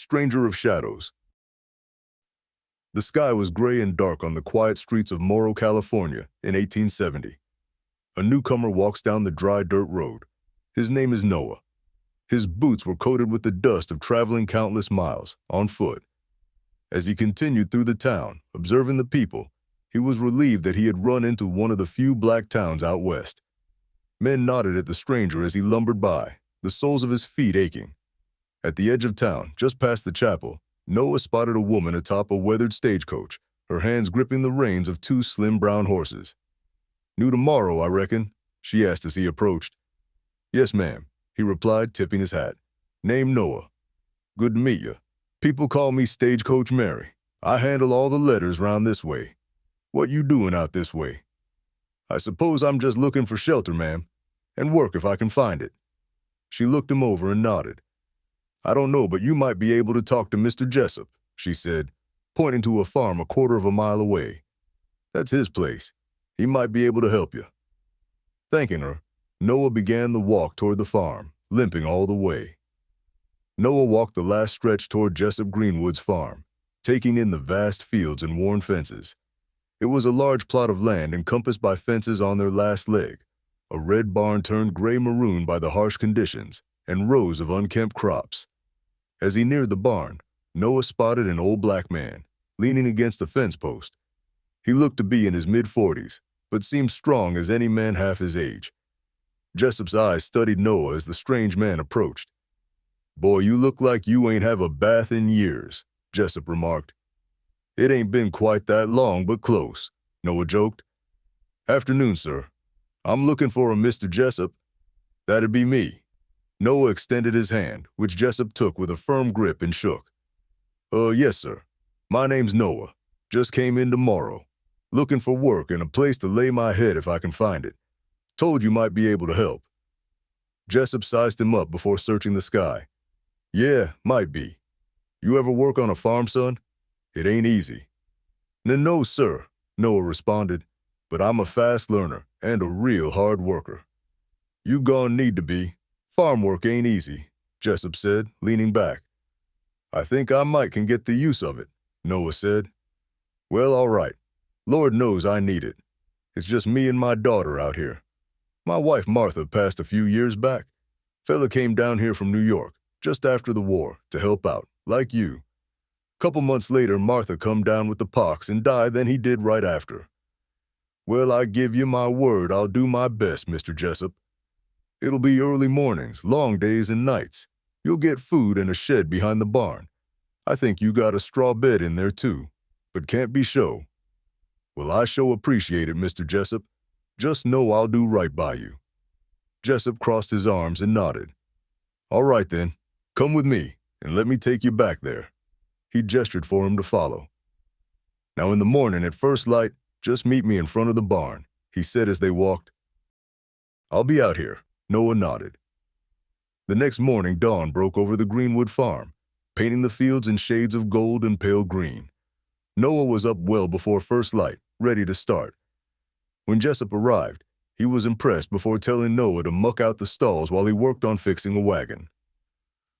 stranger of shadows. The sky was gray and dark on the quiet streets of Morro, California in 1870. A newcomer walks down the dry dirt road. His name is Noah. His boots were coated with the dust of traveling countless miles, on foot. As he continued through the town, observing the people, he was relieved that he had run into one of the few black towns out west. Men nodded at the stranger as he lumbered by, the soles of his feet aching. At the edge of town, just past the chapel, Noah spotted a woman atop a weathered stagecoach, her hands gripping the reins of two slim brown horses. "New to Morro, I reckon?" she asked as he approached. "Yes, ma'am," he replied, tipping his hat. "Name Noah. Good to meet you. People call me Stagecoach Mary. I handle all the letters round this way. What you doing out this way?" "I suppose I'm just looking for shelter, ma'am, and work if I can find it." She looked him over and nodded. "I don't know, but you might be able to talk to Mr. Jessup," she said, pointing to a farm a quarter of a mile away. "That's his place. He might be able to help you." Thanking her, Noah began the walk toward the farm, limping all the way. Noah walked the last stretch toward Jessup Greenwood's farm, taking in the vast fields and worn fences. It was a large plot of land encompassed by fences on their last leg, a red barn turned gray-maroon by the harsh conditions, and rows of unkempt crops. As he neared the barn, Noah spotted an old black man, leaning against a fence post. He looked to be in his mid-40s, but seemed strong as any man half his age. Jessup's eyes studied Noah as the strange man approached. "Boy, you look like you ain't have a bath in years," Jessup remarked. "It ain't been quite that long, but close," Noah joked. "Afternoon, sir. I'm looking for a Mr. Jessup." "That'd be me." Noah extended his hand, which Jessup took with a firm grip and shook. Yes, sir. My name's Noah. Just came in tomorrow. Looking for work and a place to lay my head if I can find it. Told you might be able to help." Jessup sized him up before searching the sky. "Yeah, might be. You ever work on a farm, son? It ain't easy." No, sir," Noah responded, "but I'm a fast learner and a real hard worker." "You gon' need to be. Farm work ain't easy," Jessup said, leaning back. "I think I might can get the use of it," Noah said. "Well, all right. Lord knows I need it. It's just me and my daughter out here. My wife Martha passed a few years back. Fella came down here from New York, just after the war, to help out, like you. Couple months later, Martha come down with the pox and died than he did right after. Well, I give you my word I'll do my best, Mr. Jessup. It'll be early mornings, long days and nights. You'll get food and a shed behind the barn. I think you got a straw bed in there too, but can't be sure. Well, I sure appreciate it, Mr. Jessup. Just know I'll do right by you." Jessup crossed his arms and nodded. "All right then, come with me and let me take you back there." He gestured for him to follow. "Now in the morning at first light, just meet me in front of the barn," he said as they walked. "I'll be out here," Noah nodded. The next morning, dawn broke over the Greenwood farm, painting the fields in shades of gold and pale green. Noah was up well before first light, ready to start. When Jessup arrived, he was impressed before telling Noah to muck out the stalls while he worked on fixing a wagon.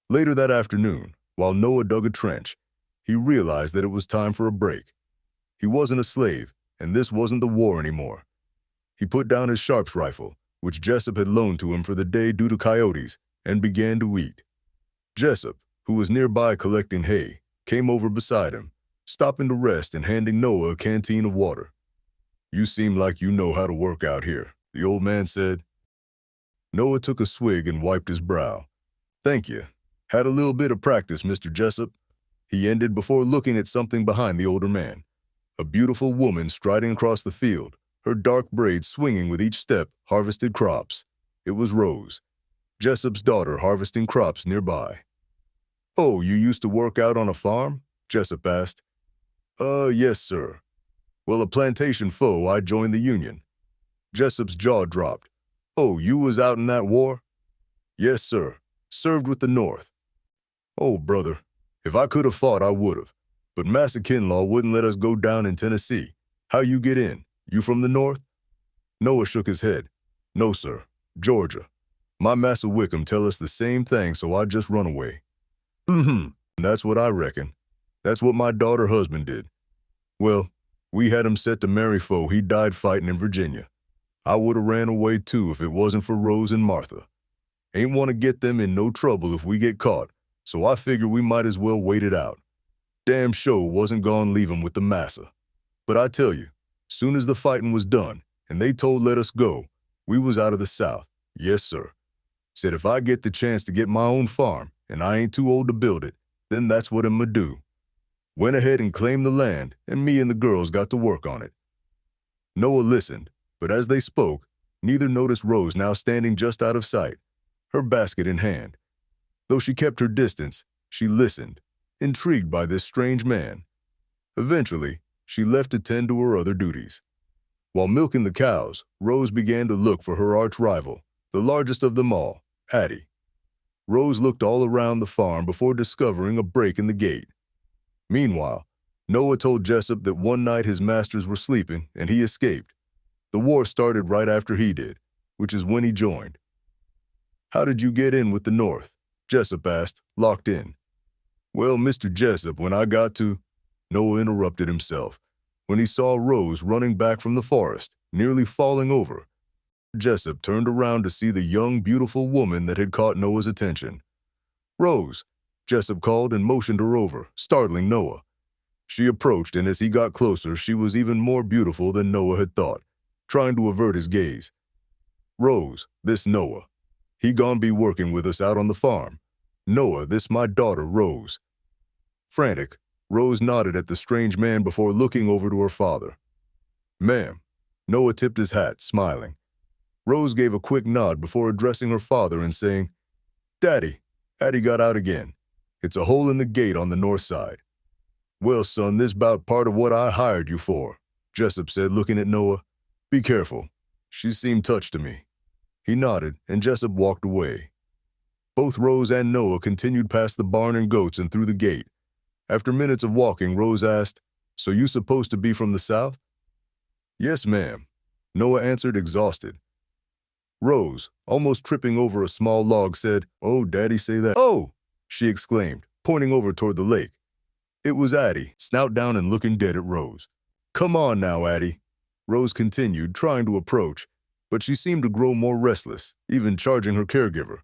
Later that afternoon, while Noah dug a trench, he realized that it was time for a break. He wasn't a slave, and this wasn't the war anymore. He put down his Sharps rifle, which Jessup had loaned to him for the day due to coyotes, and began to eat. Jessup, who was nearby collecting hay, came over beside him, stopping to rest and handing Noah a canteen of water. "You seem like you know how to work out here," the old man said. Noah took a swig and wiped his brow. "Thank you. Had a little bit of practice, Mr. Jessup," he ended before looking at something behind the older man. A beautiful woman striding across the field, her dark braids swinging with each step, harvested crops. It was Rose, Jessup's daughter, harvesting crops nearby. "Oh, you used to work out on a farm?" Jessup asked. Yes, sir. Well, a plantation foe, I joined the Union." Jessup's jaw dropped. "Oh, you was out in that war?" "Yes, sir. Served with the North." "Oh, brother, if I could have fought, I would have. But Massa Kinlaw wouldn't let us go down in Tennessee. How you get in? You from the North?" Noah shook his head. "No, sir. Georgia. My Massa Wickham tell us the same thing, so I just run away." That's what I reckon. That's what my daughter husband did. Well, we had him set to marry foe. He died fighting in Virginia. I would have ran away too if it wasn't for Rose and Martha. Ain't want to get them in no trouble if we get caught, so I figure we might as well wait it out. Damn show wasn't gonna leave him with the massa. But I tell you, soon as the fighting was done and they told let us go, we was out of the South. Yes, sir. Said if I get the chance to get my own farm and I ain't too old to build it, then that's what I'ma do. Went ahead and claimed the land, and me and the girls got to work on it. Noah listened, but as they spoke, neither noticed Rose now standing just out of sight, her basket in hand. Though she kept her distance, she listened, intrigued by this strange man. Eventually, she left to tend to her other duties. While milking the cows, Rose began to look for her arch-rival, the largest of them all, Addie. Rose looked all around the farm before discovering a break in the gate. Meanwhile, Noah told Jessup that one night his masters were sleeping and he escaped. The war started right after he did, which is when he joined. "How did you get in with the North?" Jessup asked, locked in. "Well, Mr. Jessup, when I got to—" Noah interrupted himself when he saw Rose running back from the forest, nearly falling over. Jessup turned around to see the young, beautiful woman that had caught Noah's attention. "Rose," Jessup called and motioned her over, startling Noah. She approached, and as he got closer, she was even more beautiful than Noah had thought, trying to avert his gaze. "Rose, this Noah. He gon' be working with us out on the farm. Noah, this my daughter, Rose." Frantic, Rose nodded at the strange man before looking over to her father. "Ma'am." Noah tipped his hat, smiling. Rose gave a quick nod before addressing her father and saying, "Daddy, Addie got out again. It's a hole in the gate on the north side." "Well, son, this 'bout part of what I hired you for," Jessup said, looking at Noah. "Be careful. She seemed touched to me." He nodded, and Jessup walked away. Both Rose and Noah continued past the barn and goats and through the gate. After minutes of walking, Rose asked, "So you supposed to be from the South?" "Yes, ma'am," Noah answered, exhausted. Rose, almost tripping over a small log, said, "Oh, Daddy say that." "Oh!" she exclaimed, pointing over toward the lake. It was Addie, snout down and looking dead at Rose. "Come on now, Addie," Rose continued, trying to approach, but she seemed to grow more restless, even charging her caregiver.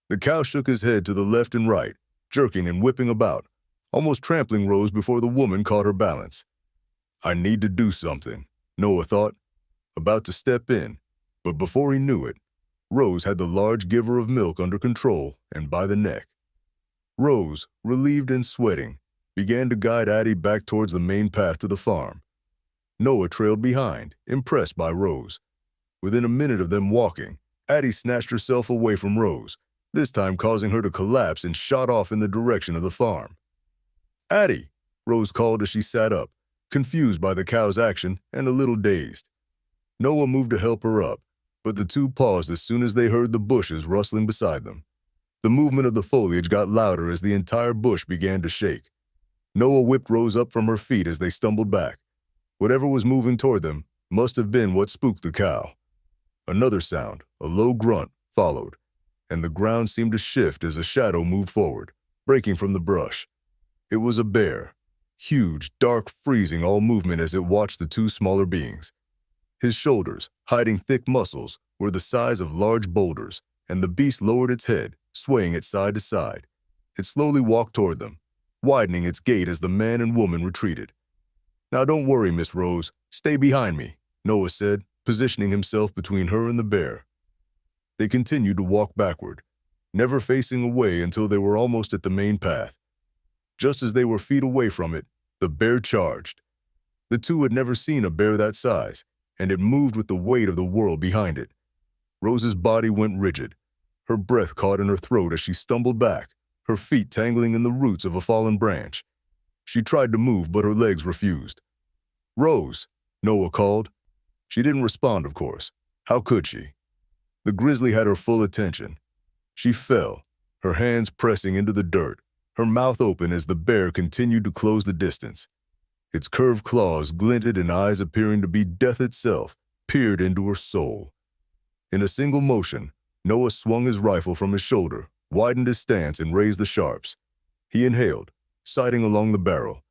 The cow shook his head to the left and right, jerking and whipping about, almost trampling Rose before the woman caught her balance. "I need to do something," Noah thought, about to step in, but before he knew it, Rose had the large giver of milk under control and by the neck. Rose, relieved and sweating, began to guide Addie back towards the main path to the farm. Noah trailed behind, impressed by Rose. Within a minute of them walking, Addie snatched herself away from Rose, this time causing her to collapse and shot off in the direction of the farm. "Addie," Rose called as she sat up, confused by the cow's action and a little dazed. Noah moved to help her up, but the two paused as soon as they heard the bushes rustling beside them. The movement of the foliage got louder as the entire bush began to shake. Noah whipped Rose up from her feet as they stumbled back. Whatever was moving toward them must have been what spooked the cow. Another sound, a low grunt, followed, and the ground seemed to shift as a shadow moved forward, breaking from the brush. It was a bear, huge, dark, freezing all movement as it watched the two smaller beings. His shoulders, hiding thick muscles, were the size of large boulders, and the beast lowered its head, swaying it side to side. It slowly walked toward them, widening its gait as the man and woman retreated. "Now don't worry, Miss Rose. Stay behind me," Noah said, positioning himself between her and the bear. They continued to walk backward, never facing away until they were almost at the main path. Just as they were feet away from it, the bear charged. The two had never seen a bear that size, and it moved with the weight of the world behind it. Rose's body went rigid. Her breath caught in her throat as she stumbled back, her feet tangling in the roots of a fallen branch. She tried to move, but her legs refused. "Rose," Noah called. She didn't respond, of course. How could she? The grizzly had her full attention. She fell, her hands pressing into the dirt, her mouth open as the bear continued to close the distance. Its curved claws glinted and eyes appearing to be death itself peered into her soul. In a single motion, Noah swung his rifle from his shoulder, widened his stance, and raised the sharps. He inhaled, sighting along the barrel,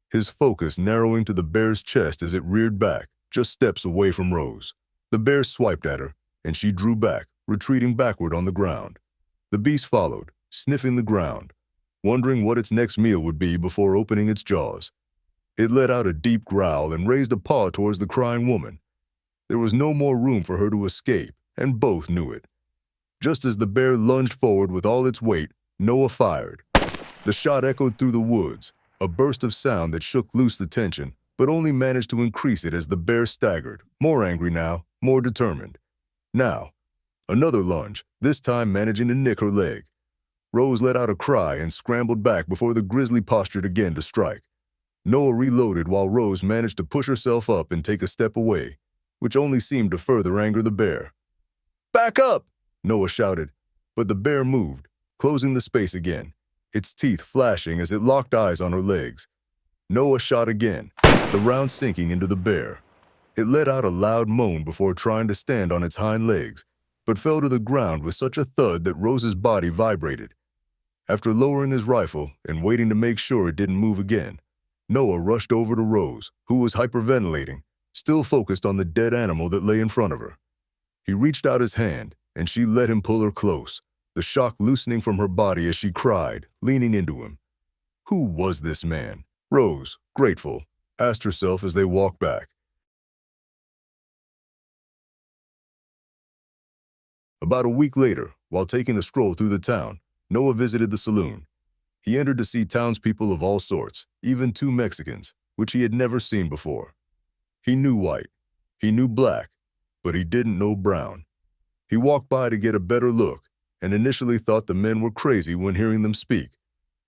his focus narrowing to the bear's chest as it reared back, just steps away from Rose. The bear swiped at her, and she drew back, retreating backward on the ground. The beast followed, sniffing the ground, wondering what its next meal would be before opening its jaws. It let out a deep growl and raised a paw towards the crying woman. There was no more room for her to escape, and both knew it. Just as the bear lunged forward with all its weight, Noah fired. The shot echoed through the woods, a burst of sound that shook loose the tension, but only managed to increase it as the bear staggered, more angry now, more determined. Now, another lunge, this time managing to nick her leg. Rose let out a cry and scrambled back before the grizzly postured again to strike. Noah reloaded while Rose managed to push herself up and take a step away, which only seemed to further anger the bear. "Back up!" Noah shouted, but the bear moved, closing the space again, its teeth flashing as it locked eyes on her legs. Noah shot again, the round sinking into the bear. It let out a loud moan before trying to stand on its hind legs, but fell to the ground with such a thud that Rose's body vibrated. After lowering his rifle and waiting to make sure it didn't move again, Noah rushed over to Rose, who was hyperventilating, still focused on the dead animal that lay in front of her. He reached out his hand, and she let him pull her close, the shock loosening from her body as she cried, leaning into him. Who was this man? Rose, grateful, asked herself as they walked back. About a week later, while taking a stroll through the town, Noah visited the saloon. He entered to see townspeople of all sorts, even two Mexicans, which he had never seen before. He knew white, he knew black, but he didn't know brown. He walked by to get a better look, and initially thought the men were crazy when hearing them speak,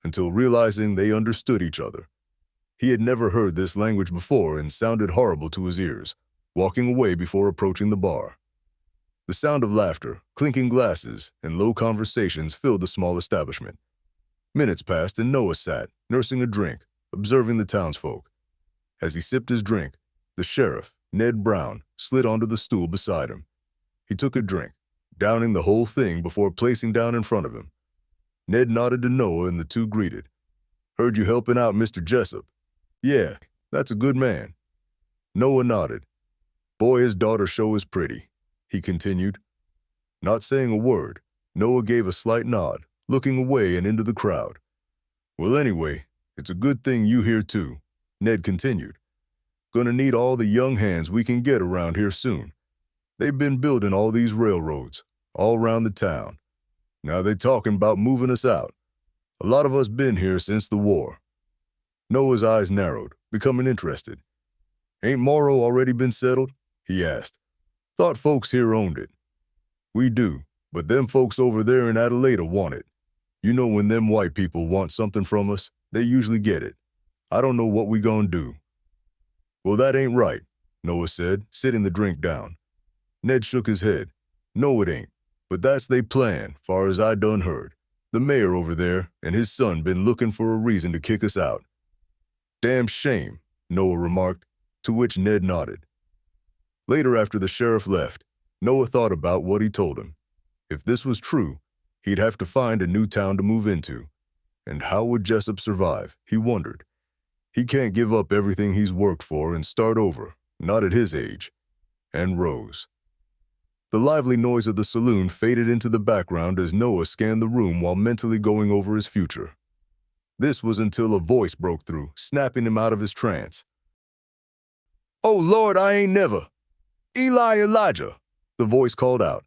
until realizing they understood each other. He had never heard this language before and sounded horrible to his ears, walking away before approaching the bar. The sound of laughter, clinking glasses, and low conversations filled the small establishment. Minutes passed and Noah sat, nursing a drink, observing the townsfolk. As he sipped his drink, the sheriff, Ned Brown, slid onto the stool beside him. He took a drink, downing the whole thing before placing down in front of him. Ned nodded to Noah and the two greeted. "Heard you helping out Mr. Jessup." "Yeah, that's a good man." Noah nodded. "Boy, his daughter show is pretty," he continued. Not saying a word, Noah gave a slight nod, looking away and into the crowd. "Well, anyway, it's a good thing you here too," Ned continued. "Gonna need all the young hands we can get around here soon. They've been building all these railroads, all around the town. Now they talking about moving us out. A lot of us been here since the war." Noah's eyes narrowed, becoming interested. "Ain't Morro already been settled?" he asked. "Thought folks here owned it." "We do, but them folks over there in Adelaida want it. You know when them white people want something from us, they usually get it. I don't know what we gonna do." "Well, that ain't right," Noah said, sitting the drink down. Ned shook his head. "No, it ain't, but that's they plan, far as I done heard. The mayor over there and his son been looking for a reason to kick us out." "Damn shame," Noah remarked, to which Ned nodded. Later, after the sheriff left, Noah thought about what he told him. If this was true, he'd have to find a new town to move into. And how would Jessup survive, he wondered. He can't give up everything he's worked for and start over, not at his age. And Rose. The lively noise of the saloon faded into the background as Noah scanned the room while mentally going over his future. This was until a voice broke through, snapping him out of his trance. "Oh, Lord, I ain't never. Elijah," the voice called out.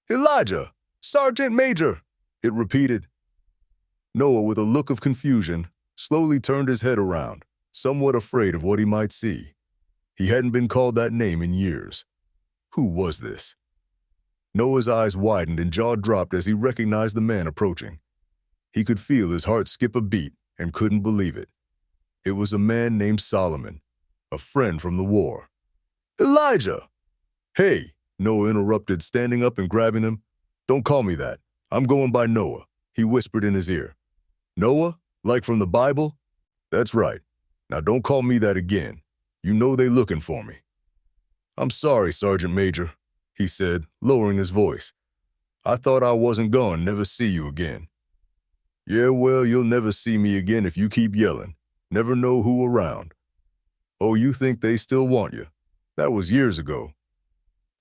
"Elijah, Sergeant Major," it repeated. Noah, with a look of confusion, slowly turned his head around, somewhat afraid of what he might see. He hadn't been called that name in years. Who was this? Noah's eyes widened and jaw dropped as he recognized the man approaching. He could feel his heart skip a beat and couldn't believe it. It was a man named Solomon, a friend from the war. "Elijah!" "Hey," Noah interrupted, standing up and grabbing him. "Don't call me that. I'm going by Noah," he whispered in his ear. "Noah? Like from the Bible?" "That's right. Now don't call me that again. You know they looking for me." "I'm sorry, Sergeant Major," he said, lowering his voice. "I thought I wasn't gonna never see you again." Yeah, well, you'll never see me again if you keep yelling. Never know who around. Oh, you think they still want you? That was years ago.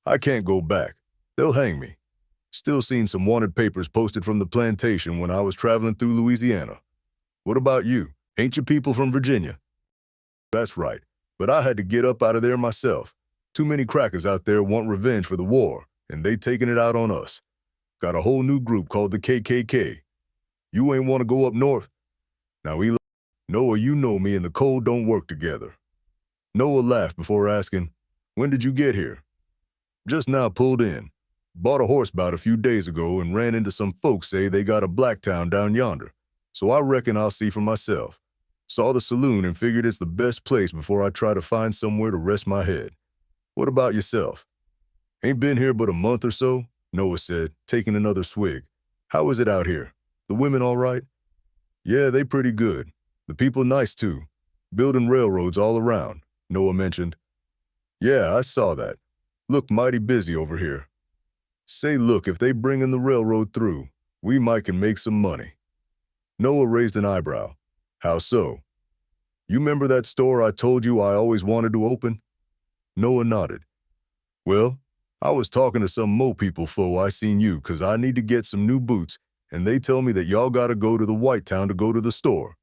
I can't go back. They'll hang me. Still seen some wanted papers posted from the plantation when I was traveling through Louisiana. What about you? Ain't you people from Virginia? That's right, but I had to get up out of there myself. Too many crackers out there want revenge for the war, and they taking it out on us. Got a whole new group called the KKK. You ain't want to go up north? Now, Eli, Noah, you know me and the cold don't work together. Noah laughed before asking, when did you get here? Just now pulled in. Bought a horsebout a few days ago and ran into some folks say they got a black town down yonder. So I reckon I'll see for myself. Saw the saloon and figured it's the best place before I try to find somewhere to rest my head. What about yourself? Ain't been here but a month or so, Noah said, taking another swig. How is it out here? The women all right? Yeah, they pretty good. The people nice too. Building railroads all around, Noah mentioned. Yeah, I saw that. Look mighty busy over here. Say, look, if they bringin' the railroad through, we might can make some money. Noah raised an eyebrow. How so? You remember that store I told you I always wanted to open? Noah nodded. Well, I was talking to some Mo people fo I seen you 'cause I need to get some new boots, and they tell me that y'all gotta go to the White Town to go to the store.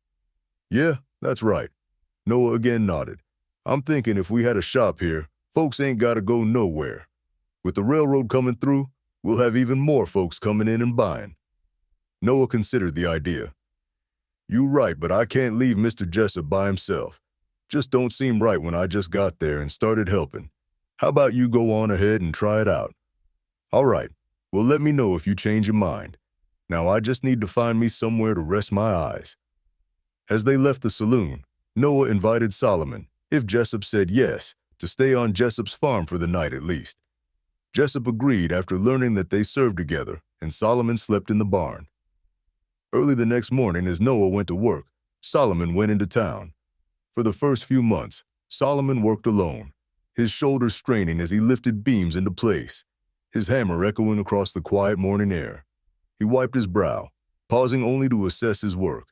Yeah, that's right. Noah again nodded. I'm thinking if we had a shop here, folks ain't gotta go nowhere. With the railroad coming through, we'll have even more folks coming in and buying. Noah considered the idea. You right, but I can't leave Mr. Jessup by himself. Just don't seem right when I just got there and started helping. How about you go on ahead and try it out? All right, well, let me know if you change your mind. Now I just need to find me somewhere to rest my eyes. As they left the saloon, Noah invited Solomon, if Jessup said yes, to stay on Jessup's farm for the night at least. Jessup agreed after learning that they served together, and Solomon slept in the barn. Early the next morning, as Noah went to work, Solomon went into town. For the first few months, Solomon worked alone, his shoulders straining as he lifted beams into place, his hammer echoing across the quiet morning air. He wiped his brow, pausing only to assess his work.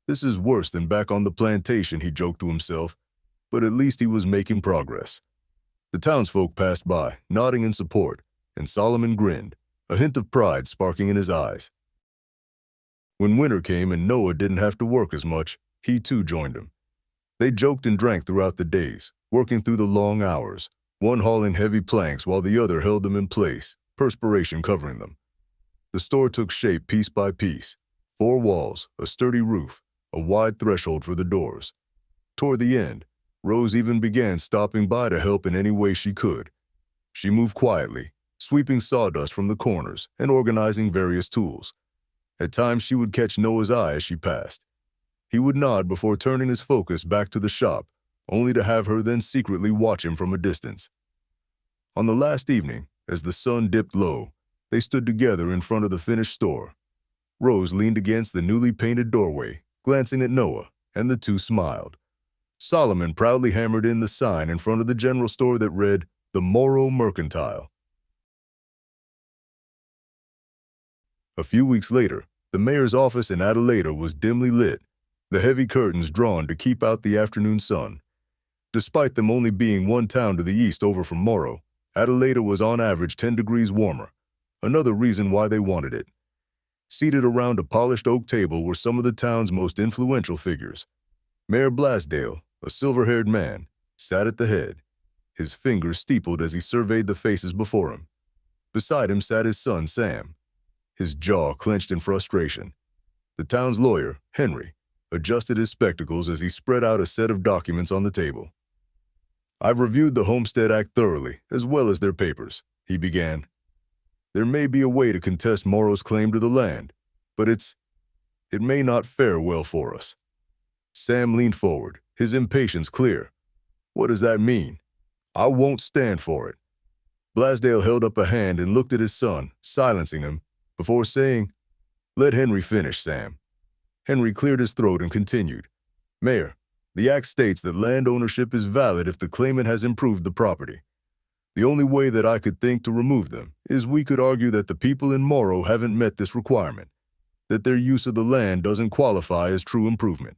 This is worse than back on the plantation, he joked to himself, but at least he was making progress. The townsfolk passed by, nodding in support, and Solomon grinned, a hint of pride sparking in his eyes. When winter came and Noah didn't have to work as much, he too joined him. They joked and drank throughout the days, working through the long hours, one hauling heavy planks while the other held them in place, perspiration covering them. The store took shape piece by piece, 4 walls, a sturdy roof, a wide threshold for the doors. Toward the end, Rose even began stopping by to help in any way she could. She moved quietly, sweeping sawdust from the corners and organizing various tools. At times she would catch Noah's eye as she passed. He would nod before turning his focus back to the shop, only to have her then secretly watch him from a distance. On the last evening, as the sun dipped low, they stood together in front of the finished store. Rose leaned against the newly painted doorway, glancing at Noah, and the two smiled. Solomon proudly hammered in the sign in front of the general store that read, "The Morro Mercantile." A few weeks later, the mayor's office in Adelaida was dimly lit, the heavy curtains drawn to keep out the afternoon sun. Despite them only being one town to the east over from Morro, Adelaida was on average 10 degrees warmer, another reason why they wanted it. Seated around a polished oak table were some of the town's most influential figures. Mayor Blasdale, a silver-haired man, sat at the head, his fingers steepled as he surveyed the faces before him. Beside him sat his son, Sam, his jaw clenched in frustration. The town's lawyer, Henry, adjusted his spectacles as he spread out a set of documents on the table. "I've reviewed the Homestead Act thoroughly, as well as their papers," he began. "There may be a way to contest Morro's claim to the land, but it may not fare well for us." Sam leaned forward, his impatience clear. "What does that mean? I won't stand for it." Blasdale held up a hand and looked at his son, silencing him, before saying, "Let Henry finish, Sam." Henry cleared his throat and continued, "Mayor, the act states that land ownership is valid if the claimant has improved the property. The only way that I could think to remove them is we could argue that the people in Morro haven't met this requirement. that their use of the land doesn't qualify as true improvement.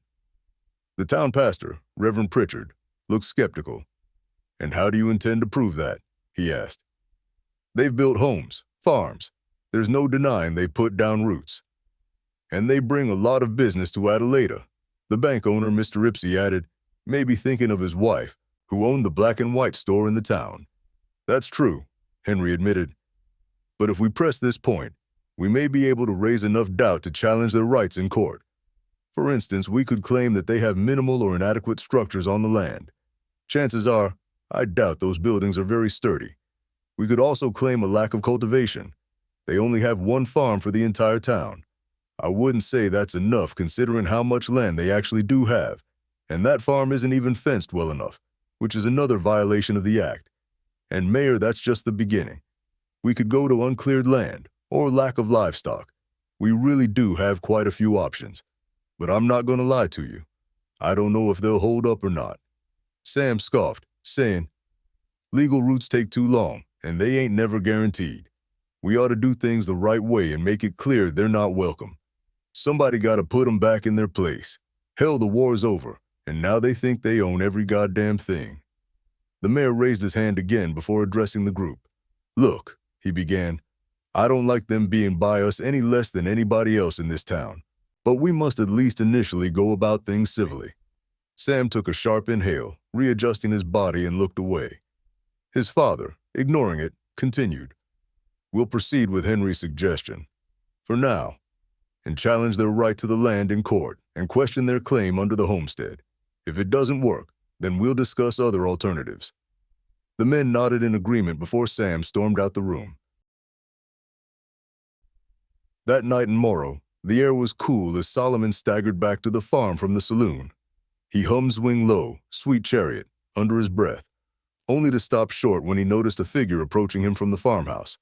The town pastor, Reverend Pritchard, looked skeptical. "And how do you intend to prove that?" he asked. "They've built homes, farms. There's no denying they put down roots. And they bring a lot of business to Adelaida." The bank owner, Mr. Ipsy, added, maybe thinking of his wife, who owned the black and white store in the town. "That's true," Henry admitted. "But if we press this point, we may be able to raise enough doubt to challenge their rights in court. For instance, we could claim that they have minimal or inadequate structures on the land. Chances are, I doubt those buildings are very sturdy. We could also claim a lack of cultivation. They only have one farm for the entire town. I wouldn't say that's enough considering how much land they actually do have, and that farm isn't even fenced well enough, which is another violation of the act. And Mayor, that's just the beginning. We could go to uncleared land or lack of livestock. We really do have quite a few options. But I'm not going to lie to you. I don't know if they'll hold up or not." Sam scoffed, saying, "Legal routes take too long, and they ain't never guaranteed. We ought to do things the right way and make it clear they're not welcome. Somebody got to put them back in their place. Hell, the war's over, and now they think they own every goddamn thing." The mayor raised his hand again before addressing the group. "Look," he began, "I don't like them being by us any less than anybody else in this town, but we must at least initially go about things civilly." Sam took a sharp inhale, readjusting his body, and looked away. His father, ignoring it, continued, "We'll proceed with Henry's suggestion, for now, and challenge their right to the land in court and question their claim under the homestead. If it doesn't work, then we'll discuss other alternatives." The men nodded in agreement before Sam stormed out the room. That night in Morro, the air was cool as Solomon staggered back to the farm from the saloon. He hummed "Swing Low, Sweet Chariot" under his breath, only to stop short when he noticed a figure approaching him from the farmhouse.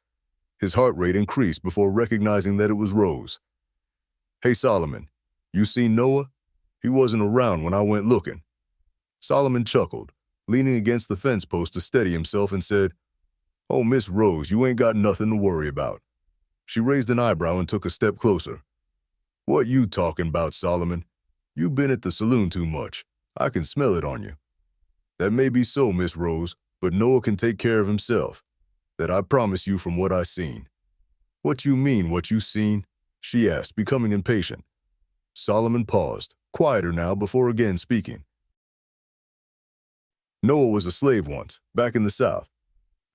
His heart rate increased before recognizing that it was Rose. "Hey, Solomon, you seen Noah? He wasn't around when I went looking." Solomon chuckled, leaning against the fence post to steady himself, and said, "Oh, Miss Rose, you ain't got nothing to worry about." She raised an eyebrow and took a step closer. "What you talking about, Solomon? You been at the saloon too much. I can smell it on you." "That may be so, Miss Rose, but Noah can take care of himself. That I promise you from what I seen." "What you mean, what you seen?" she asked, becoming impatient. Solomon paused, quieter now before again speaking. "Noah was a slave once, back in the South."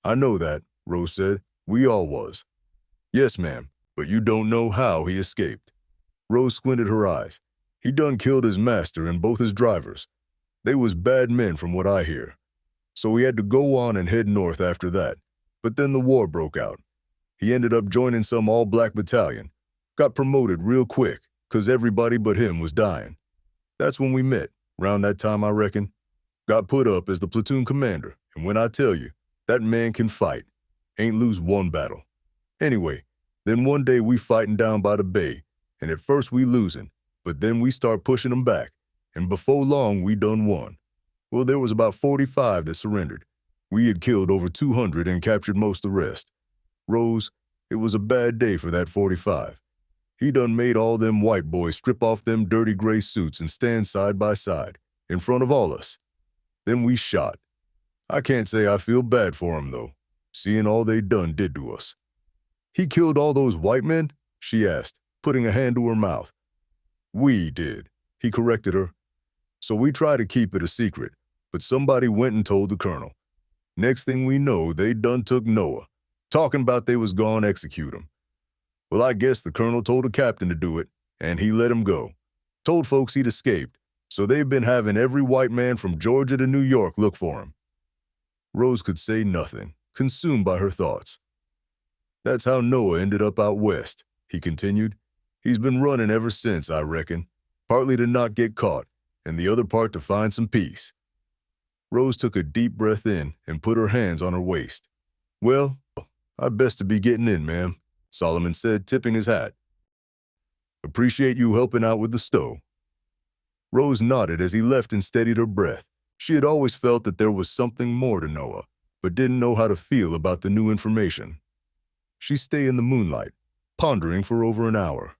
"I know that," Rose said. "We all was." "Yes, ma'am, but you don't know how he escaped." Rose squinted her eyes. "He done killed his master and both his drivers. They was bad men from what I hear. So he had to go on and head north after that. But then the war broke out. He ended up joining some all-black battalion. Got promoted real quick, 'cause everybody but him was dying. That's when we met, round that time I reckon. Got put up as the platoon commander, and when I tell you, that man can fight. Ain't lose one battle. Anyway, then one day we fighting down by the bay, and at first we losing, but then we start pushing them back, and before long we done won. Well, there was about 45 that surrendered. We had killed over 200 and captured most of the rest. Rose, it was a bad day for that 45. He done made all them white boys strip off them dirty gray suits and stand side by side, in front of all us. Then we shot. I can't say I feel bad for 'em, though, seeing all they done did to us." "He killed all those white men?" she asked, putting a hand to her mouth. "We did," he corrected her. "So we tried to keep it a secret, but somebody went and told the colonel. Next thing we know, they done took Noah, talking about they was gonna execute him. Well, I guess the colonel told the captain to do it, and he let him go. Told folks he'd escaped, so they've been having every white man from Georgia to New York look for him." Rose could say nothing, consumed by her thoughts. "That's how Noah ended up out west," he continued. "He's been running ever since, I reckon, partly to not get caught, and the other part to find some peace." Rose took a deep breath in and put her hands on her waist. "Well, I'd best to be getting in, ma'am," Solomon said, tipping his hat. "Appreciate you helping out with the stove." Rose nodded as he left and steadied her breath. She had always felt that there was something more to Noah, but didn't know how to feel about the new information. She stayed in the moonlight, pondering for over an hour.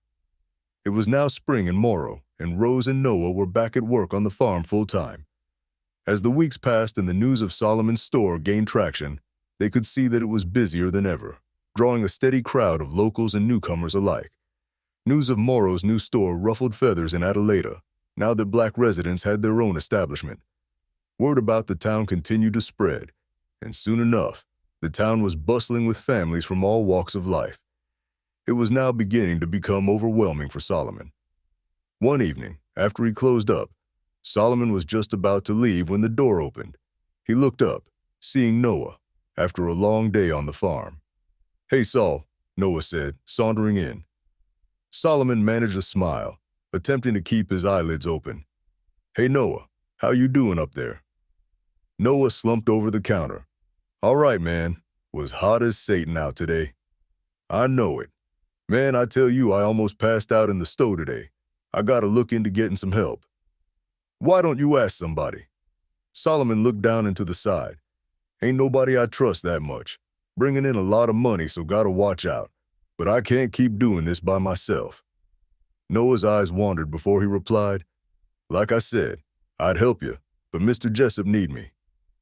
It was now spring in Morro, and Rose and Noah were back at work on the farm full-time. As the weeks passed and the news of Solomon's store gained traction, they could see that it was busier than ever, drawing a steady crowd of locals and newcomers alike. News of Morro's new store ruffled feathers in Adelaida, now that black residents had their own establishment. Word about the town continued to spread, and soon enough, the town was bustling with families from all walks of life. It was now beginning to become overwhelming for Solomon. One evening, after he closed up, Solomon was just about to leave when the door opened. He looked up, seeing Noah, after a long day on the farm. "Hey, Sol," Noah said, sauntering in. Solomon managed a smile, attempting to keep his eyelids open. "Hey, Noah, how you doing up there?" Noah slumped over the counter. "All right, man. Was hot as Satan out today." "I know it. Man, I tell you, I almost passed out in the stove today. I gotta look into getting some help." "Why don't you ask somebody?" Solomon looked down into the side. "Ain't nobody I trust that much. Bringing in a lot of money, so gotta watch out. But I can't keep doing this by myself." Noah's eyes wandered before he replied, "Like I said, I'd help you, but Mr. Jessup need me.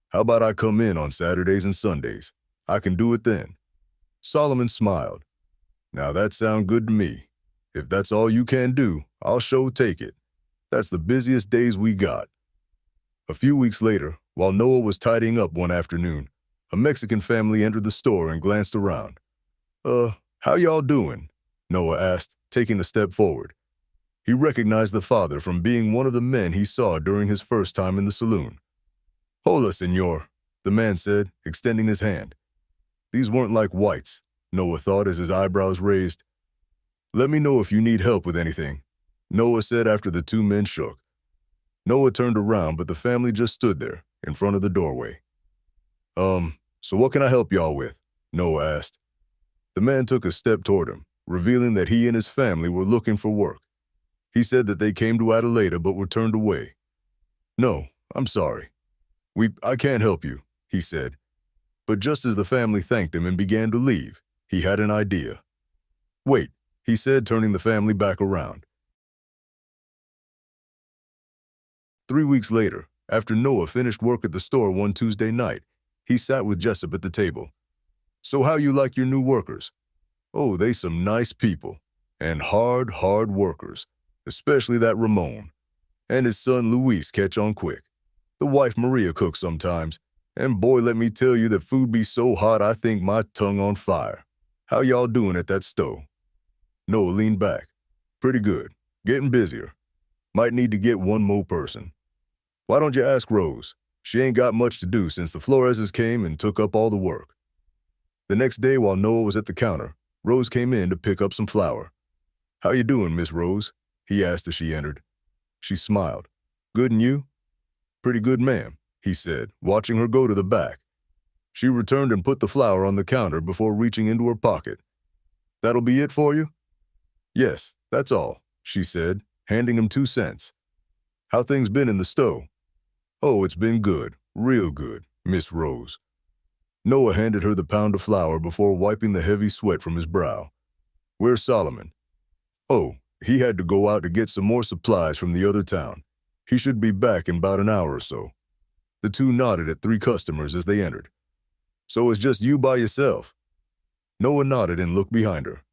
How about I come in on Saturdays and Sundays? I can do it then." Solomon smiled. "Now that sounds good to me. If that's all you can do, I'll sure take it. That's the busiest days we got." A few weeks later, while Noah was tidying up one afternoon, a Mexican family entered the store and glanced around. How y'all doing?" Noah asked, taking a step forward. He recognized the father from being one of the men he saw during his first time in the saloon. "Hola, senor," the man said, extending his hand. These weren't like whites, Noah thought as his eyebrows raised. "Let me know if you need help with anything," Noah said after the two men shook. Noah turned around, but the family just stood there, in front of the doorway. So what can I help y'all with?" Noah asked. The man took a step toward him, revealing that he and his family were looking for work. He said that they came to Adelaida but were turned away. "No, I'm sorry. I can't help you," he said. But just as the family thanked him and began to leave, he had an idea. "Wait," he said, turning the family back around. 3 weeks later, after Noah finished work at the store one Tuesday night, he sat with Jessup at the table. "So how you like your new workers?" "Oh, they some nice people, and hard workers, especially that Ramon. And his son Luis catch on quick. The wife Maria cooks sometimes, and boy, let me tell you that food be so hot I think my tongue on fire. How y'all doing at that stove?" Noah leaned back. "Pretty good. Getting busier. Might need to get one more person. Why don't you ask Rose? She ain't got much to do since the Floreses came and took up all the work." The next day while Noah was at the counter, Rose came in to pick up some flour. "How you doing, Miss Rose?" he asked as she entered. She smiled. "Good, and you?" "Pretty good, ma'am," he said, watching her go to the back. She returned and put the flour on the counter before reaching into her pocket. "That'll be it for you?" "Yes, that's all," she said, handing him 2 cents. "How things been in the stove?" "Oh, it's been good, real good, Miss Rose." Noah handed her the pound of flour before wiping the heavy sweat from his brow. "Where's Solomon?" "Oh, he had to go out to get some more supplies from the other town. He should be back in about an hour or so." The two nodded at 3 customers as they entered. "So it's just you by yourself?" Noah nodded and looked behind her.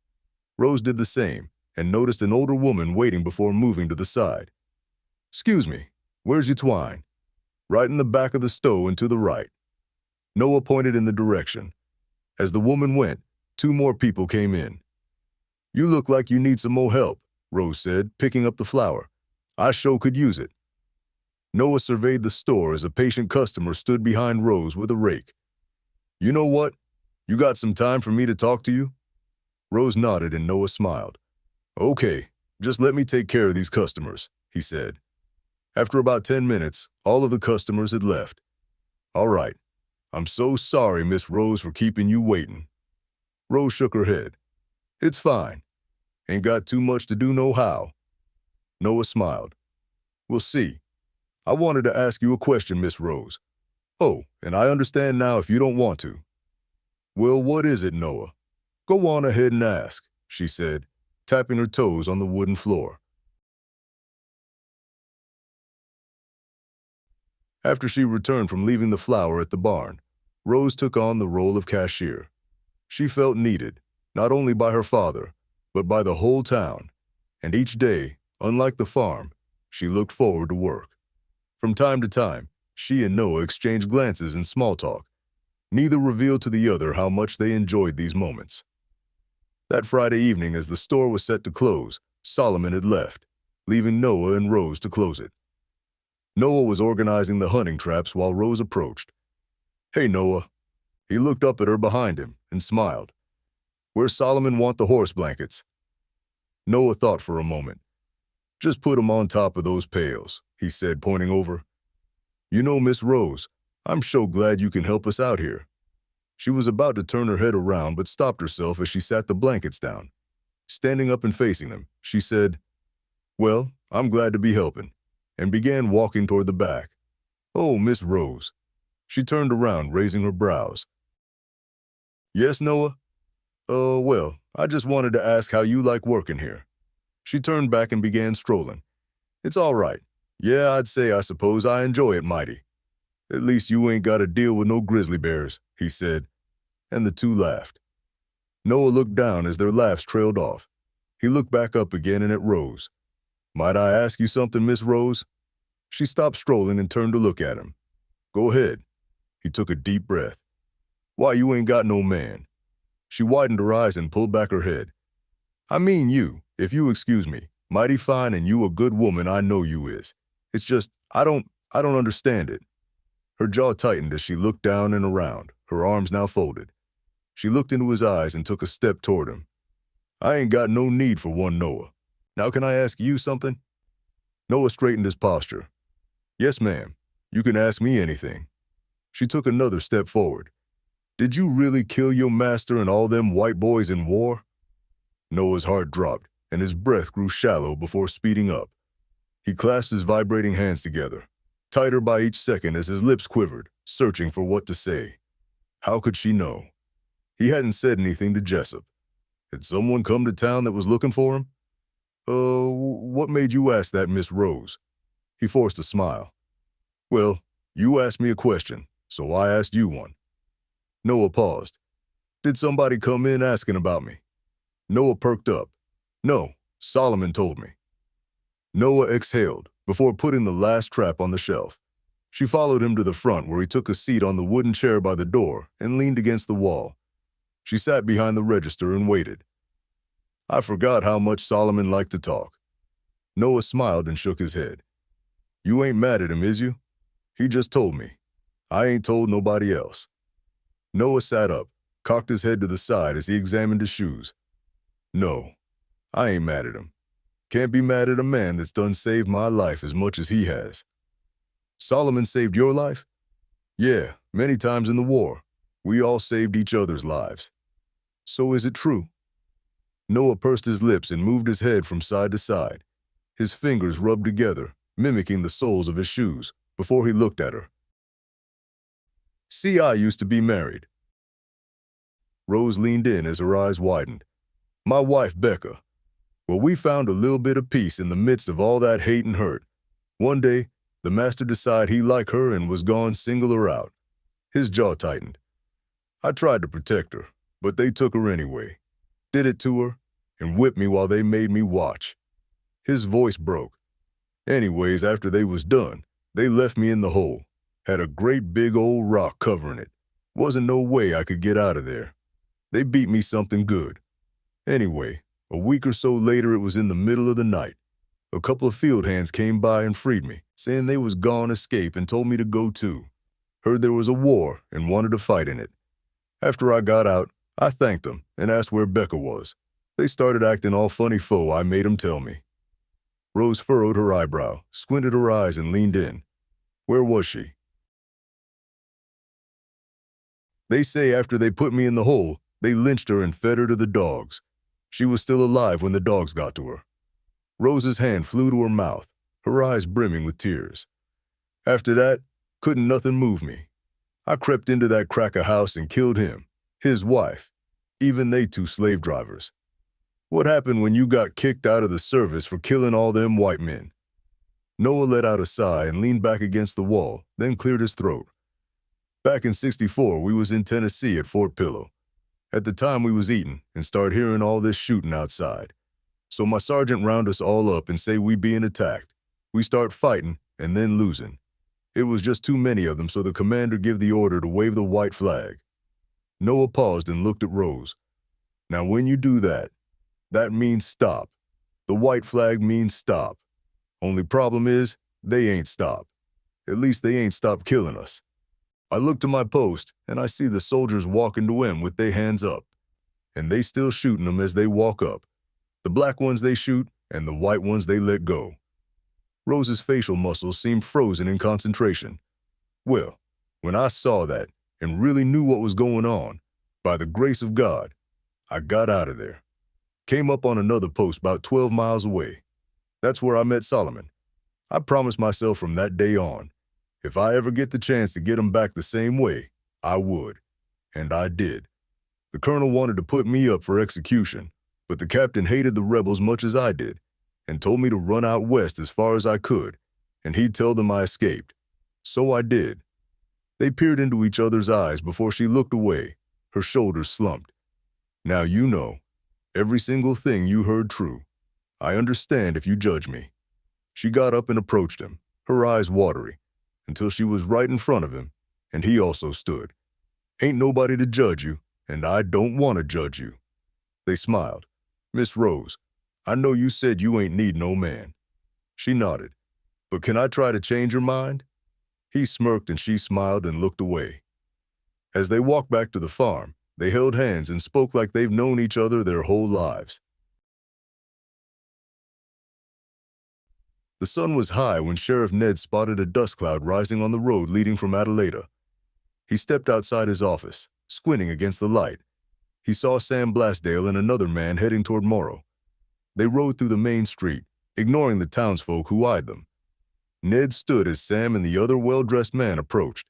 Rose did the same and noticed an older woman waiting before moving to the side. "Excuse me, where's your twine?" "Right in the back of the stove and to the right." Noah pointed in the direction. As the woman went, 2 more people came in. "You look like you need some more help," Rose said, picking up the flour. "I sure could use it." Noah surveyed the store as a patient customer stood behind Rose with a rake. "You know what? You got some time for me to talk to you?" Rose nodded and Noah smiled. "Okay, just let me take care of these customers," he said. After about 10 minutes, all of the customers had left. "All right. I'm so sorry, Miss Rose, for keeping you waiting." Rose shook her head. "It's fine. Ain't got too much to do nohow." Noah smiled. "We'll see. I wanted to ask you a question, Miss Rose." "Oh, and I understand now if you don't want to." "Well, what is it, Noah?" "Go on ahead and ask," she said. tapping her toes on the wooden floor. After she returned from leaving the flour at the barn, Rose took on the role of cashier. She felt needed, not only by her father, but by the whole town, and each day, unlike the farm, she looked forward to work. From time to time, she and Noah exchanged glances and small talk. Neither revealed to the other how much they enjoyed these moments. That Friday evening, as the store was set to close, Solomon had left, leaving Noah and Rose to close it. Noah was organizing the hunting traps while Rose approached. "Hey, Noah." He looked up at her behind him and smiled. "Where's Solomon want the horse blankets?" Noah thought for a moment. "Just put 'em on top of those pails," he said, pointing over. "You know, Miss Rose, I'm so glad you can help us out here." She was about to turn her head around but stopped herself as she sat the blankets down. Standing up and facing them, she said, "Well, I'm glad to be helping," and began walking toward the back. "Oh, Miss Rose." She turned around, raising her brows. "Yes, Noah? Well, I just wanted to ask how you like working here." She turned back and began strolling. "It's all right. Yeah, I'd say I suppose I enjoy it mighty. At least you ain't got to deal with no grizzly bears," he said, and the two laughed. Noah looked down as their laughs trailed off. He looked back up again and at Rose. "Might I ask you something, Miss Rose?" She stopped strolling and turned to look at him. "Go ahead." He took a deep breath. "Why, you ain't got no man." She widened her eyes and pulled back her head. "I mean you, if you excuse me. Mighty fine and you a good woman, I know you is. It's just, I don't understand it." Her jaw tightened as she looked down and around, her arms now folded. She looked into his eyes and took a step toward him. "I ain't got no need for one, Noah. Now can I ask you something?" Noah straightened his posture. "Yes, ma'am. You can ask me anything." She took another step forward. "Did you really kill your master and all them white boys in war?" Noah's heart dropped, and his breath grew shallow before speeding up. He clasped his vibrating hands together, tighter by each second as his lips quivered, searching for what to say. How could she know? He hadn't said anything to Jessup. Had someone come to town that was looking for him? What made you ask that, Miss Rose?" He forced a smile. "Well, you asked me a question, so I asked you one." Noah paused. "Did somebody come in asking about me?" Noah perked up. "No, Solomon told me." Noah exhaled before putting the last trap on the shelf. She followed him to the front where he took a seat on the wooden chair by the door and leaned against the wall. She sat behind the register and waited. "I forgot how much Solomon liked to talk." Noah smiled and shook his head. "You ain't mad at him, is you?" "He just told me. I ain't told nobody else." Noah sat up, cocked his head to the side as he examined his shoes. "No, I ain't mad at him. Can't be mad at a man that's done saved my life as much as he has." "Solomon saved your life?" "Yeah, many times in the war. We all saved each other's lives." "So is it true?" Noah pursed his lips and moved his head from side to side. His fingers rubbed together, mimicking the soles of his shoes, before he looked at her. "See, I used to be married." Rose leaned in as her eyes widened. "My wife, Becca. Well, we found a little bit of peace in the midst of all that hate and hurt. One day, the master decided he liked her and was gone single her out." His jaw tightened. "I tried to protect her, but they took her anyway. Did it to her, and whipped me while they made me watch." His voice broke. "Anyways, after they was done, they left me in the hole. Had a great big old rock covering it. Wasn't no way I could get out of there. They beat me something good. Anyway, a week or so later, it was in the middle of the night. A couple of field hands came by and freed me, saying they was gone escape and told me to go too. Heard there was a war and wanted to fight in it. After I got out, I thanked them and asked where Becca was. They started acting all funny foe. I made 'em tell me." Rose furrowed her eyebrow, squinted her eyes, and leaned in. "Where was she?" "They say after they put me in the hole, they lynched her and fed her to the dogs. She was still alive when the dogs got to her." Rose's hand flew to her mouth, her eyes brimming with tears. "After that, couldn't nothing move me. I crept into that cracker house and killed him, his wife, even they two slave drivers." What happened when you got kicked out of the service for killing all them white men? Noah let out a sigh and leaned back against the wall, then cleared his throat. Back in '64, we was in Tennessee at Fort Pillow. At the time, we was eating and started hearing all this shooting outside. So my sergeant round us all up and say we being attacked. We start fighting and then losing. It was just too many of them, so the commander give the order to wave the white flag. Noah paused and looked at Rose. Now when you do that, that means stop. The white flag means stop. Only problem is, they ain't stopped. At least they ain't stopped killing us. I look to my post, and I see the soldiers walking to him with their hands up. And they still shooting them as they walk up. The black ones they shoot, and the white ones they let go. Rose's facial muscles seemed frozen in concentration. Well, when I saw that, and really knew what was going on, by the grace of God, I got out of there. Came up on another post about 12 miles away. That's where I met Solomon. I promised myself from that day on, if I ever get the chance to get him back the same way, I would. And I did. The colonel wanted to put me up for execution, but the captain hated the rebels much as I did, and told me to run out west as far as I could, and he'd tell them I escaped. So I did. They peered into each other's eyes before she looked away, her shoulders slumped. Now you know, every single thing you heard true. I understand if you judge me. She got up and approached him, her eyes watery, until she was right in front of him, and he also stood. Ain't nobody to judge you, and I don't want to judge you. They smiled. Miss Rose, I know you said you ain't need no man. She nodded. But can I try to change your mind? He smirked and she smiled and looked away. As they walked back to the farm, they held hands and spoke like they've known each other their whole lives. The sun was high when Sheriff Ned spotted a dust cloud rising on the road leading from Adelaida. He stepped outside his office, squinting against the light. He saw Sam Blasdale and another man heading toward Morro. They rode through the main street, ignoring the townsfolk who eyed them. Ned stood as Sam and the other well-dressed man approached.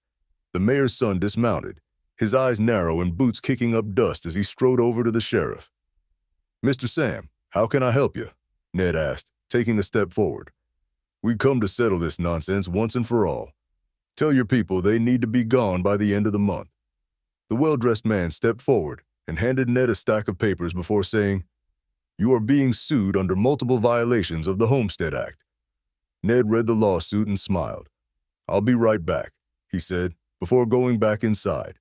The mayor's son dismounted, his eyes narrow and boots kicking up dust as he strode over to the sheriff. Mr. Sam, how can I help you? Ned asked, taking a step forward. We come to settle this nonsense once and for all. Tell your people they need to be gone by the end of the month. The well-dressed man stepped forward and handed Ned a stack of papers before saying, You are being sued under multiple violations of the Homestead Act. Ned read the lawsuit and smiled. I'll be right back, he said, before going back inside.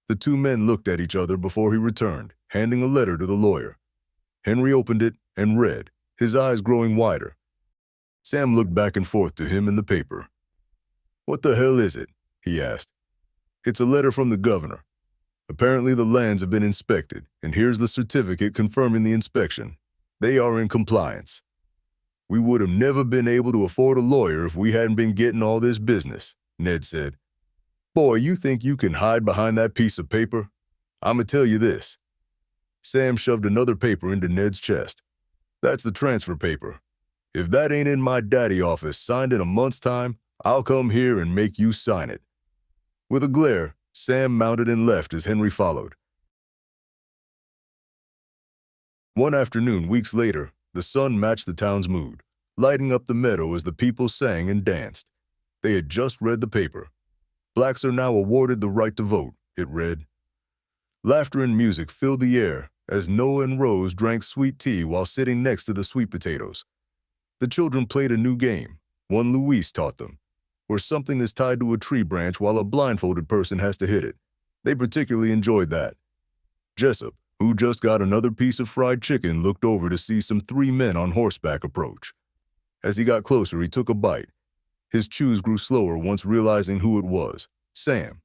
The two men looked at each other before he returned, handing a letter to the lawyer. Henry opened it and read, his eyes growing wider. Sam looked back and forth to him in the paper. What the hell is it? He asked. It's a letter from the governor. Apparently the lands have been inspected, and here's the certificate confirming the inspection. They are in compliance. We would have never been able to afford a lawyer if we hadn't been getting all this business, Ned said. Boy, you think you can hide behind that piece of paper? I'ma tell you this. Sam shoved another paper into Ned's chest. That's the transfer paper. If that ain't in my daddy office signed in a month's time, I'll come here and make you sign it. With a glare, Sam mounted and left as Henry followed. One afternoon, weeks later, the sun matched the town's mood, lighting up the meadow as the people sang and danced. They had just read the paper. Blacks are now awarded the right to vote, it read. Laughter and music filled the air as Noah and Rose drank sweet tea while sitting next to the sweet potatoes. The children played a new game, one Louise taught them, where something is tied to a tree branch while a blindfolded person has to hit it. They particularly enjoyed that. Jessup, who just got another piece of fried chicken, looked over to see some 3 men on horseback approach. As he got closer, he took a bite. His chews grew slower once realizing who it was, Sam,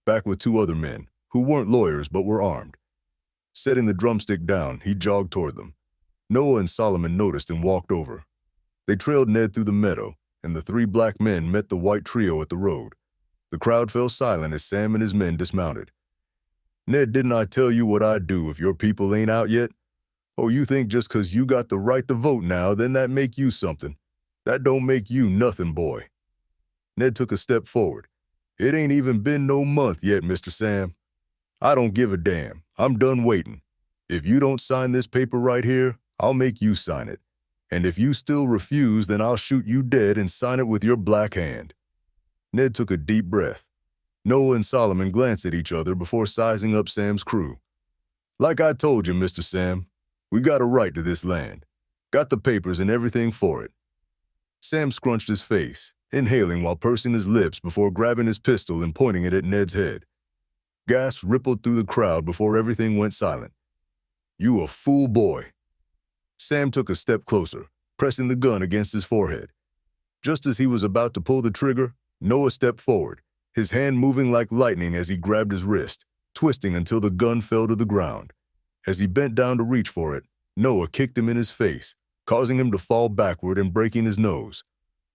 back with 2 other men, who weren't lawyers but were armed. Setting the drumstick down, he jogged toward them. Noah and Solomon noticed and walked over. They trailed Ned through the meadow, and the 3 black men met the white trio at the road. The crowd fell silent as Sam and his men dismounted. Ned, didn't I tell you what I'd do if your people ain't out yet? Oh, you think just 'cause you got the right to vote now, then that make you something. That don't make you nothing, boy. Ned took a step forward. It ain't even been no month yet, Mr. Sam. I don't give a damn. I'm done waiting. If you don't sign this paper right here, I'll make you sign it. And if you still refuse, then I'll shoot you dead and sign it with your black hand." Ned took a deep breath. Noah and Solomon glanced at each other before sizing up Sam's crew. "Like I told you, Mr. Sam, we got a right to this land. Got the papers and everything for it." Sam scrunched his face, inhaling while pursing his lips before grabbing his pistol and pointing it at Ned's head. Gasps rippled through the crowd before everything went silent. "You a fool boy." Sam took a step closer, pressing the gun against his forehead. Just as he was about to pull the trigger, Noah stepped forward, his hand moving like lightning as he grabbed his wrist, twisting until the gun fell to the ground. As he bent down to reach for it, Noah kicked him in his face, causing him to fall backward and breaking his nose.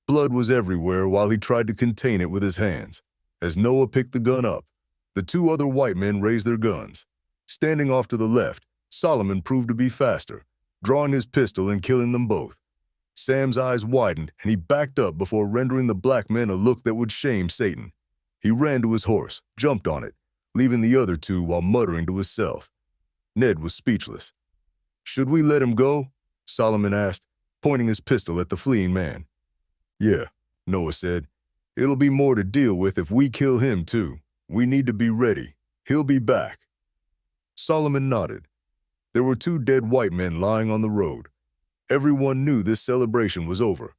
Blood was everywhere while he tried to contain it with his hands. As Noah picked the gun up, the two other white men raised their guns. Standing off to the left, Solomon proved to be faster, drawing his pistol and killing them both. Sam's eyes widened and he backed up before rendering the black men a look that would shame Satan. He ran to his horse, jumped on it, leaving the other two while muttering to himself. Ned was speechless. "Should we let him go?" Solomon asked, pointing his pistol at the fleeing man. "Yeah," Noah said. "It'll be more to deal with if we kill him too. We need to be ready. He'll be back." Solomon nodded. There were two dead white men lying on the road. Everyone knew this celebration was over.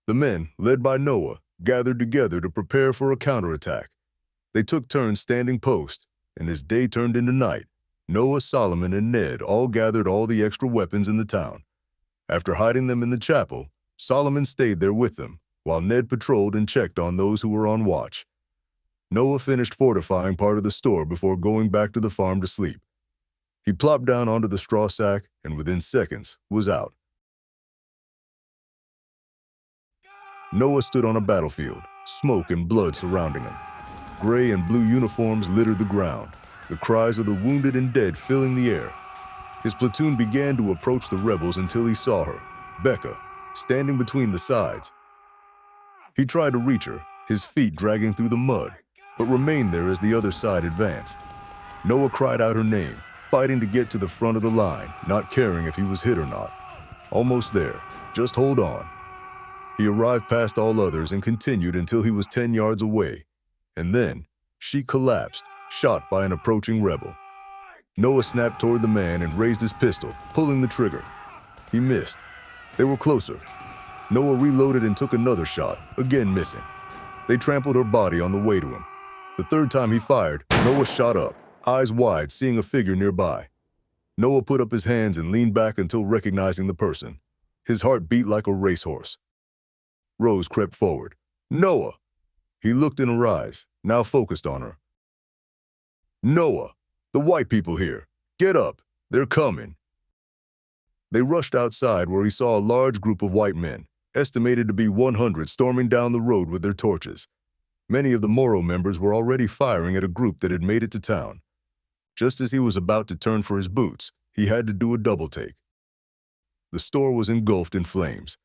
The men, led by Noah, gathered together to prepare for a counterattack. They took turns standing post, and as day turned into night, Noah, Solomon, and Ned all gathered all the extra weapons in the town. After hiding them in the chapel, Solomon stayed there with them, while Ned patrolled and checked on those who were on watch. Noah finished fortifying part of the store before going back to the farm to sleep. He plopped down onto the straw sack and within seconds was out. Noah stood on a battlefield, smoke and blood surrounding him. Gray and blue uniforms littered the ground, the cries of the wounded and dead filling the air. His platoon began to approach the rebels until he saw her, Becca, standing between the sides. He tried to reach her, his feet dragging through the mud, but remained there as the other side advanced. Noah cried out her name, fighting to get to the front of the line, not caring if he was hit or not. "Almost there. Just hold on." He arrived past all others and continued until he was 10 yards away. And then, she collapsed, shot by an approaching rebel. Noah snapped toward the man and raised his pistol, pulling the trigger. He missed. They were closer. Noah reloaded and took another shot, again missing. They trampled her body on the way to him. The third time he fired, Noah shot up, eyes wide, seeing a figure nearby. Noah put up his hands and leaned back until recognizing the person. His heart beat like a racehorse. Rose crept forward. "Noah!" He looked in her eyes, now focused on her. "Noah, the white people here. Get up. They're coming." They rushed outside where he saw a large group of white men, estimated to be 100, storming down the road with their torches. Many of the Morro members were already firing at a group that had made it to town. Just as he was about to turn for his boots, he had to do a double take. The store was engulfed in flames.